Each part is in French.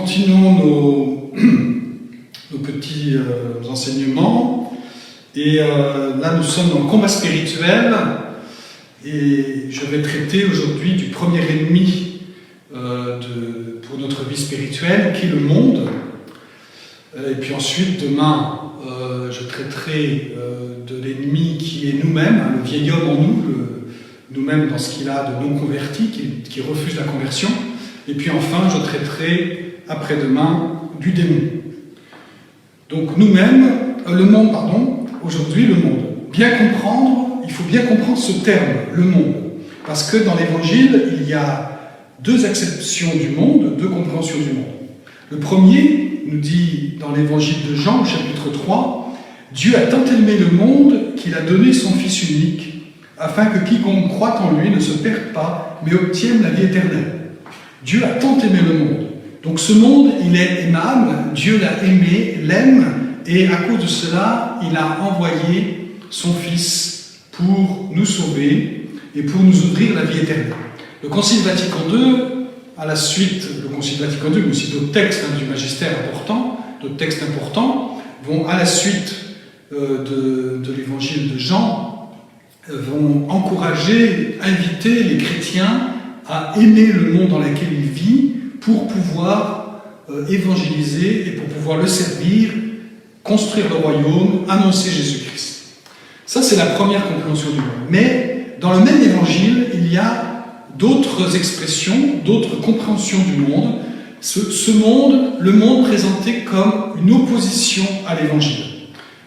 Continuons nos petits enseignements. Et là, nous sommes dans le combat spirituel. Et je vais traiter aujourd'hui du premier ennemi pour notre vie spirituelle, qui est le monde. Et puis ensuite, demain, je traiterai de l'ennemi qui est nous-mêmes, le vieil homme en nous, nous-mêmes dans ce qu'il a de non-converti, qui refuse la conversion. Et puis enfin, je traiterai après-demain du démon. Donc nous-mêmes, le monde, pardon, aujourd'hui le monde. Il faut bien comprendre ce terme, le monde. Parce que dans l'Évangile, il y a deux acceptions du monde, deux compréhensions du monde. Le premier nous dit dans l'Évangile de Jean, au chapitre 3, « Dieu a tant aimé le monde qu'il a donné son Fils unique, afin que quiconque croit en lui ne se perde pas, mais obtienne la vie éternelle. » Dieu a tant aimé le monde. Donc ce monde, il est aimable, Dieu l'a aimé, l'aime, et à cause de cela, il a envoyé son Fils pour nous sauver et pour nous ouvrir la vie éternelle. Le Concile Vatican II, à la suite, le Concile Vatican II, mais aussi d'autres textes du magistère importants, d'autres textes importants, vont à la suite de l'Évangile de Jean, vont encourager, inviter les chrétiens à aimer le monde dans lequel il vit pour pouvoir évangéliser et pour pouvoir le servir, construire le royaume, annoncer Jésus-Christ. Ça, c'est la première compréhension du monde. Mais dans le même évangile, il y a d'autres expressions, d'autres compréhensions du monde. Ce monde, le monde présenté comme une opposition à l'évangile.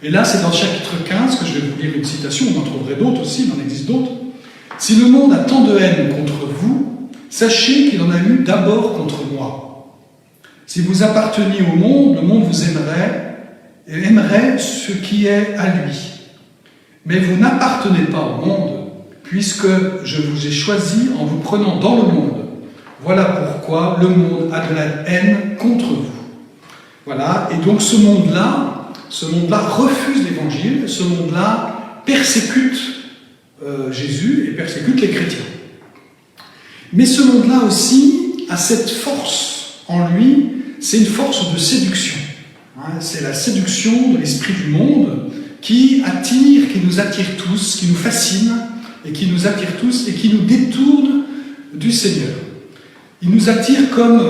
Et là, c'est dans le chapitre 15 que je vais vous lire une citation, on en trouverait d'autres aussi, il en existe d'autres. « Si le monde a tant de haine contre vous, sachez qu'il en a eu d'abord contre moi. Si vous apparteniez au monde, le monde vous aimerait et aimerait ce qui est à lui. Mais vous n'appartenez pas au monde, puisque je vous ai choisi en vous prenant dans le monde. Voilà pourquoi le monde a de la haine contre vous. » Voilà, et donc ce monde-là refuse l'évangile, ce monde-là persécute Jésus et persécute les chrétiens. Mais ce monde-là aussi a cette force en lui, c'est une force de séduction. C'est la séduction de l'esprit du monde qui nous attire tous, qui nous fascine, et qui nous attire tous, et qui nous détourne du Seigneur. Il nous attire comme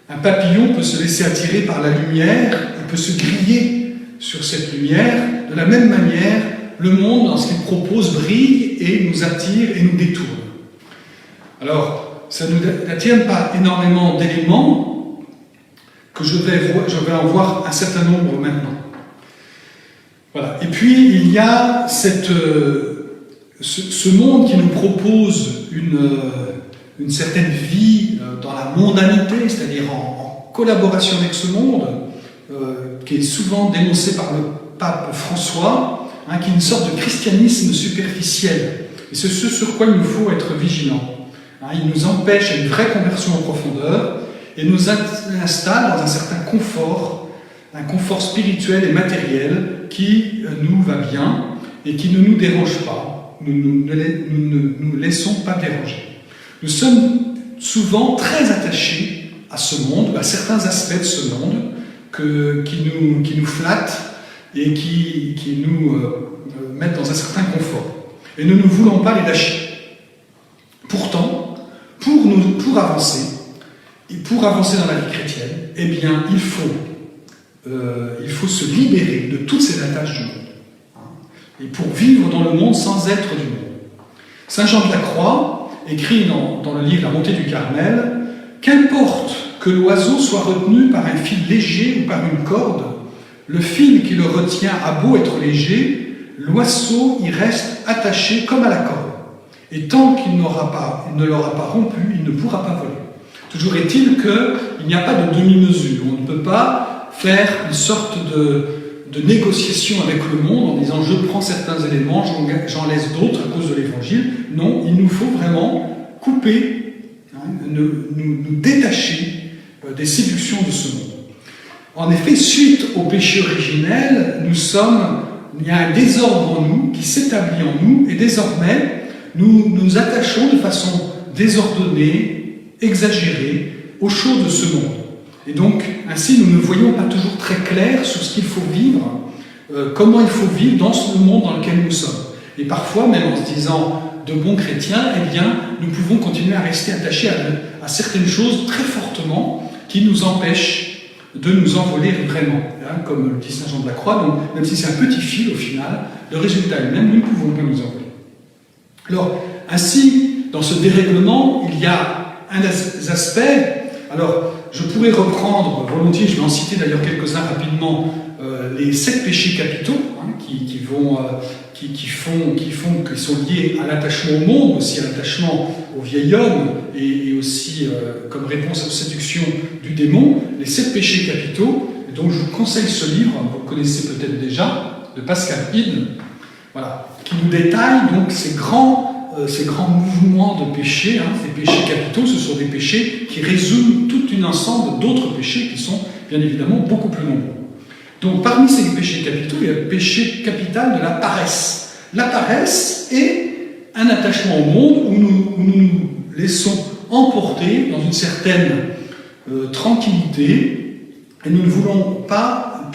un papillon peut se laisser attirer par la lumière, il peut se griller sur cette lumière. De la même manière, le monde, dans ce qu'il propose, brille et nous attire et nous détourne. Alors, ça ne nous attire pas énormément d'éléments que je vais en voir un certain nombre maintenant. Voilà. Et puis, il y a ce monde qui nous propose une certaine vie dans la mondanité, c'est-à-dire en collaboration avec ce monde, qui est souvent dénoncé par le pape François, qui est une sorte de christianisme superficiel. Et c'est ce sur quoi il nous faut être vigilants. Il nous empêche à une vraie conversion en profondeur et nous installe dans un certain confort, un confort spirituel et matériel qui nous va bien et qui ne nous dérange pas. Nous ne nous laissons pas déranger. Nous sommes souvent très attachés à ce monde, à certains aspects de ce monde qui nous flattent et qui nous mettent dans un certain confort. Et nous ne voulons pas les lâcher. Pourtant, pour avancer, et pour avancer dans la vie chrétienne, eh bien, il faut se libérer de toutes ces attaches du monde. Et pour vivre dans le monde sans être du monde. Saint Jean de la Croix écrit dans le livre La Montée du Carmel, « Qu'importe que l'oiseau soit retenu par un fil léger ou par une corde, le fil qui le retient a beau être léger, l'oiseau y reste attaché comme à la corde. Et tant qu'il ne l'aura pas rompu, il ne pourra pas voler. » Toujours est-il qu'il n'y a pas de demi-mesure. On ne peut pas faire une sorte de négociation avec le monde en disant « je prends certains éléments, j'en laisse d'autres à cause de l'Évangile ». Non, il nous faut vraiment couper, nous détacher des séductions de ce monde. En effet, suite au péché originel, il y a un désordre en nous qui s'établit en nous et désormais, nous nous attachons de façon désordonnée exagérée aux choses de ce monde. Et donc, ainsi, nous ne voyons pas toujours très clair sur ce qu'il faut vivre, comment il faut vivre dans le monde dans lequel nous sommes. Et parfois, même en se disant de bons chrétiens, eh bien, nous pouvons continuer à rester attachés à certaines choses très fortement qui nous empêchent de nous envoler vraiment, hein, comme le dit Saint Jean de la Croix. Donc, même si c'est un petit fil au final, le résultat est le même, nous ne pouvons pas nous envoler. Alors, ainsi, dans ce dérèglement, il y a un aspect. Alors, je pourrais reprendre volontiers, je vais en citer d'ailleurs quelques-uns rapidement, les 7 péchés capitaux, hein, qui sont liés à l'attachement au monde, aussi à l'attachement au vieil homme, et aussi comme réponse aux séductions du démon, les 7 péchés capitaux. Et donc je vous conseille ce livre, vous le connaissez peut-être déjà, de Pascal Hine, voilà, qui nous détaille donc ces grands mouvements de péchés, hein, ces péchés capitaux. Ce sont des péchés qui résument tout un ensemble d'autres péchés qui sont bien évidemment beaucoup plus nombreux. Donc parmi ces péchés capitaux, il y a le péché capital de la paresse. La paresse est un attachement au monde où nous nous laissons emporter dans une certaine tranquillité, et nous ne voulons pas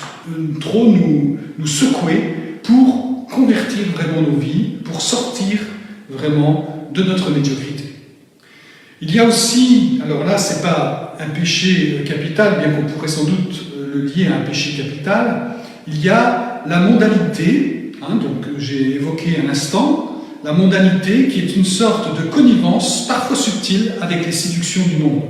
trop nous secouer pour convertir vraiment nos vies, pour sortir vraiment de notre médiocrité. Il y a aussi, alors là c'est pas un péché capital, bien qu'on pourrait sans doute le lier à un péché capital, il y a la mondanité, hein, donc j'ai évoqué un instant, la mondanité qui est une sorte de connivence parfois subtile avec les séductions du monde.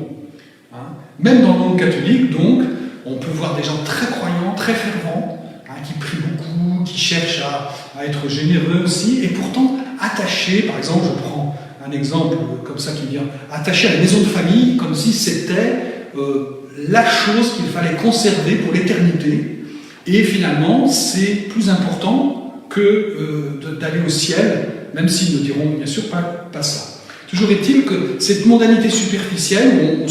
Hein. Même dans le monde catholique, donc, on peut voir des gens très croyants, très fervents, hein, qui prient beaucoup, qui cherchent à être généreux aussi, et pourtant attachés, par exemple, je prends un exemple comme ça qui vient, attachés à la maison de famille, comme si c'était la chose qu'il fallait conserver pour l'éternité, et finalement c'est plus important que d'aller au ciel, même s'ils ne diront bien sûr pas ça. Toujours est-il que cette mondanité superficielle, où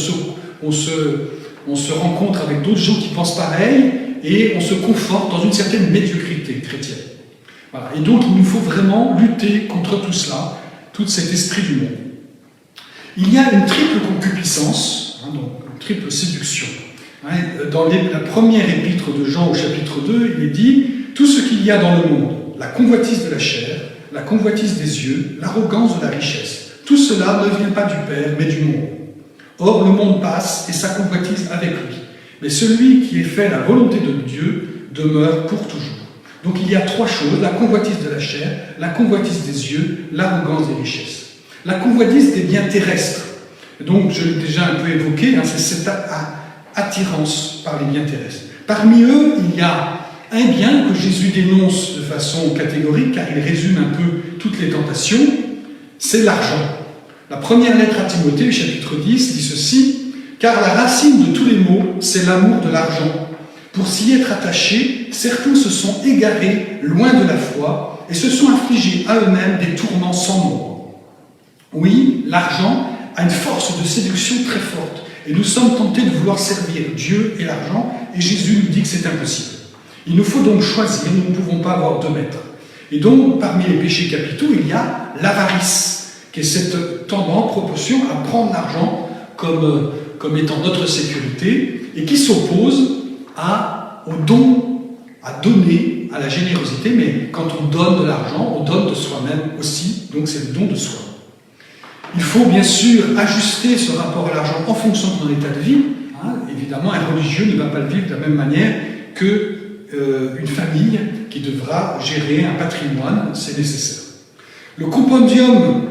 on se rencontre avec d'autres gens qui pensent pareil, et on se conforte dans une certaine médiocrité chrétienne. Voilà. Et donc il nous faut vraiment lutter contre tout cela, tout cet esprit du monde. Il y a une triple concupiscence, hein, donc une triple séduction. Hein, dans la première épître de Jean au chapitre 2, il est dit « Tout ce qu'il y a dans le monde, la convoitise de la chair, la convoitise des yeux, l'arrogance de la richesse, tout cela ne vient pas du Père, mais du monde. Or, le monde passe et sa convoitise avec lui. Mais celui qui est fait la volonté de Dieu demeure pour toujours. » Donc il y a 3 choses, la convoitise de la chair, la convoitise des yeux, l'arrogance des richesses. La convoitise des biens terrestres. Donc, je l'ai déjà un peu évoqué, hein, c'est cette attirance par les biens terrestres. Parmi eux, il y a un bien que Jésus dénonce de façon catégorique, car il résume un peu toutes les tentations, c'est l'argent. La première lettre à Timothée, chapitre 10, dit ceci, « Car la racine de tous les maux, c'est l'amour de l'argent. Pour s'y être attachés, certains se sont égarés loin de la foi et se sont infligés à eux-mêmes des tourments sans nombre. » Oui, l'argent a une force de séduction très forte, et nous sommes tentés de vouloir servir Dieu et l'argent, et Jésus nous dit que c'est impossible. Il nous faut donc choisir, nous ne pouvons pas avoir 2 maîtres. Et donc, parmi les péchés capitaux, il y a l'avarice, qui est cette tendance, proportion à prendre l'argent comme étant notre sécurité, et qui s'oppose au don, à donner, à la générosité, mais quand on donne de l'argent, on donne de soi-même aussi, donc c'est le don de soi. Il faut bien sûr ajuster ce rapport à l'argent en fonction de son état de vie. Hein. Évidemment, un religieux ne va pas le vivre de la même manière qu'une famille qui devra gérer un patrimoine, c'est nécessaire. Le compendium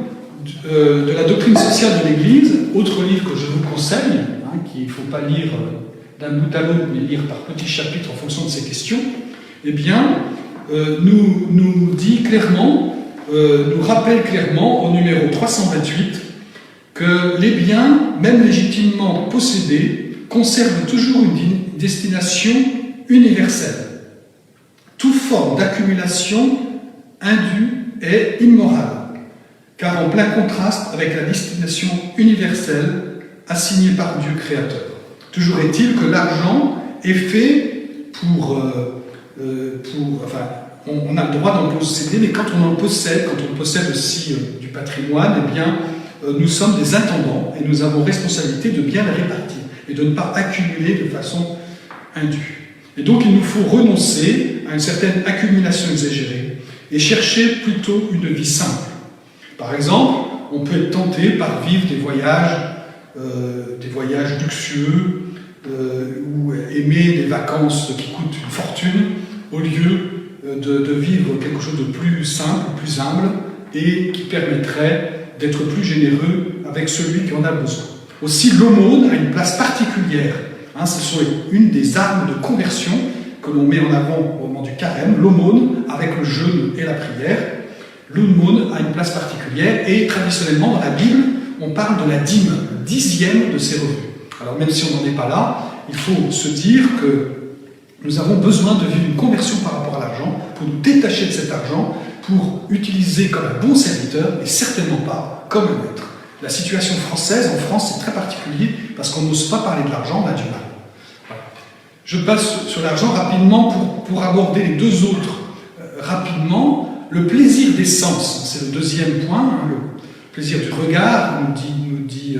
de la doctrine sociale de l'Église, autre livre que je vous conseille, hein, qu'il ne faut pas lire d'un bout à l'autre, mais lire par petits chapitres en fonction de ces questions, eh bien, nous dit clairement, nous rappelle clairement au numéro 328 que les biens, même légitimement possédés, conservent toujours une destination universelle. Toute forme d'accumulation indue est immorale, car en plein contraste avec la destination universelle assignée par Dieu créateur. Toujours est-il que l'argent est fait on a le droit d'en posséder, mais quand on en possède, quand on possède aussi du patrimoine, eh bien, nous sommes des intendants et nous avons responsabilité de bien les répartir et de ne pas accumuler de façon indue. Et donc il nous faut renoncer à une certaine accumulation exagérée et chercher plutôt une vie simple. Par exemple, on peut être tenté par vivre des voyages luxueux ou aimer des vacances qui coûtent une fortune au lieu de vivre quelque chose de plus simple, plus humble et qui permettrait d'être plus généreux avec celui qui en a besoin. Aussi, l'aumône a une place particulière. Ce sont une des armes de conversion que l'on met en avant au moment du carême, l'aumône avec le jeûne et la prière. L'aumône a une place particulière et traditionnellement dans la Bible, on parle de la dîme, le 10e de ses revenus. Alors même si on n'en est pas là, il faut se dire que nous avons besoin de vivre une conversion par rapport à l'argent, pour nous détacher de cet argent, pour utiliser comme un bon serviteur et certainement pas comme un maître. La situation française, en France, c'est très particulier parce qu'on n'ose pas parler de l'argent, on a du mal. Voilà. Je passe sur l'argent rapidement pour aborder les deux autres rapidement. Le plaisir des sens, c'est le deuxième point, le plaisir du regard, nous dit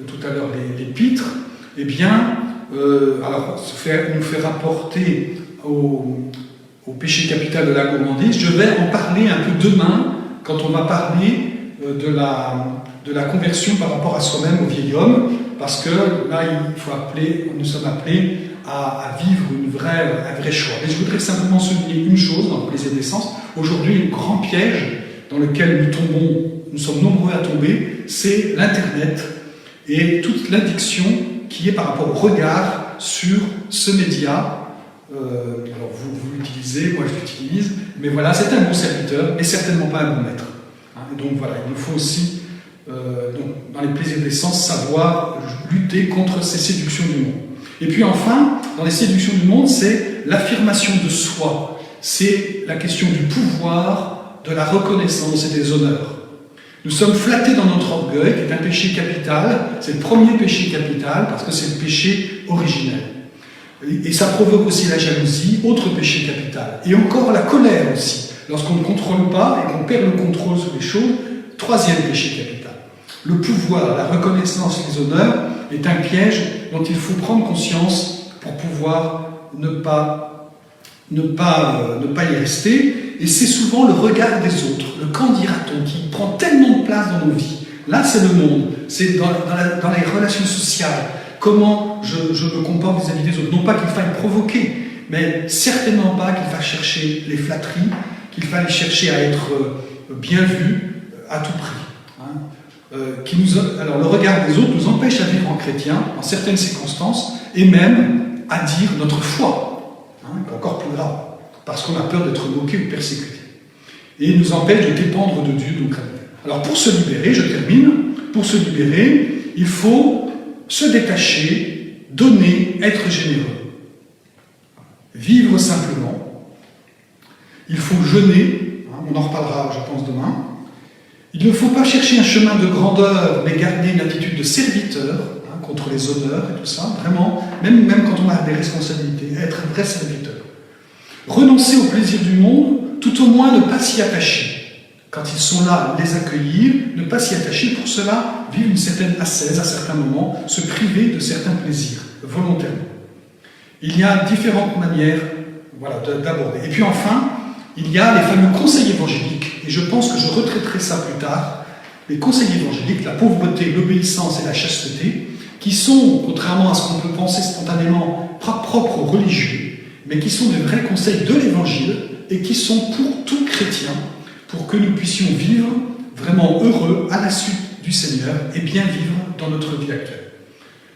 tout à l'heure l'épître. Eh bien, alors, nous fait rapporter au péché capital de la gourmandise. Je vais en parler un peu demain, quand on va parler de la conversion par rapport à soi-même, au vieil homme, parce que là, nous sommes appelés à vivre un vrai choix. Mais je voudrais simplement souligner une chose dans le plaisir des sens. Aujourd'hui, le grand piège dans lequel nous sommes nombreux à tomber, c'est l'Internet et toute l'addiction qui est par rapport au regard sur ce média. Alors vous l'utilisez, moi je l'utilise, mais voilà, c'est un bon serviteur, mais certainement pas un bon maître. Et donc voilà, il nous faut aussi, dans les plaisirs des sens, savoir lutter contre ces séductions du monde. Et puis enfin, dans les séductions du monde, c'est l'affirmation de soi, c'est la question du pouvoir, de la reconnaissance et des honneurs. Nous sommes flattés dans notre orgueil, qui est un péché capital, c'est le premier péché capital, parce que c'est le péché originel. Et ça provoque aussi la jalousie, autre péché capital. Et encore la colère aussi, lorsqu'on ne contrôle pas et qu'on perd le contrôle sur les choses, troisième péché capital. Le pouvoir, la reconnaissance et les honneurs est un piège dont il faut prendre conscience pour pouvoir ne pas y rester. Et c'est souvent le regard des autres, le qu'en dira-t-on, qui prend tellement de place dans nos vies. Là, c'est le monde, c'est dans les relations sociales. Comment je me comporte vis-à-vis des autres. Non pas qu'il faille provoquer, mais certainement pas qu'il faille chercher les flatteries, qu'il faille chercher à être bien vu à tout prix. Alors le regard des autres nous empêche à vivre en chrétien, en certaines circonstances, et même à dire notre foi, encore plus grave, parce qu'on a peur d'être moqué ou persécuté. Et nous empêche de dépendre de Dieu concrètement. Alors pour se libérer, je termine, pour se libérer, il faut se détacher, donner, être généreux. Vivre simplement. Il faut jeûner, on en reparlera, je pense, demain. Il ne faut pas chercher un chemin de grandeur, mais garder une attitude de serviteur, contre les honneurs et tout ça, vraiment, même quand on a des responsabilités, être un vrai serviteur. Renoncer au plaisir du monde, tout au moins ne pas s'y attacher. Quand ils sont là, les accueillir, ne pas s'y attacher, pour cela, vivre une certaine ascèse à certains moments, se priver de certains plaisirs, volontairement. Il y a différentes manières d'aborder. Et puis enfin, il y a les fameux conseils évangéliques, et je pense que je retraiterai ça plus tard, les conseils évangéliques, la pauvreté, l'obéissance et la chasteté, qui sont, contrairement à ce qu'on peut penser spontanément, propres aux religieux, mais qui sont de vrais conseils de l'Évangile, et qui sont pour tout chrétien, pour que nous puissions vivre vraiment heureux à la suite du Seigneur et bien vivre dans notre vie actuelle.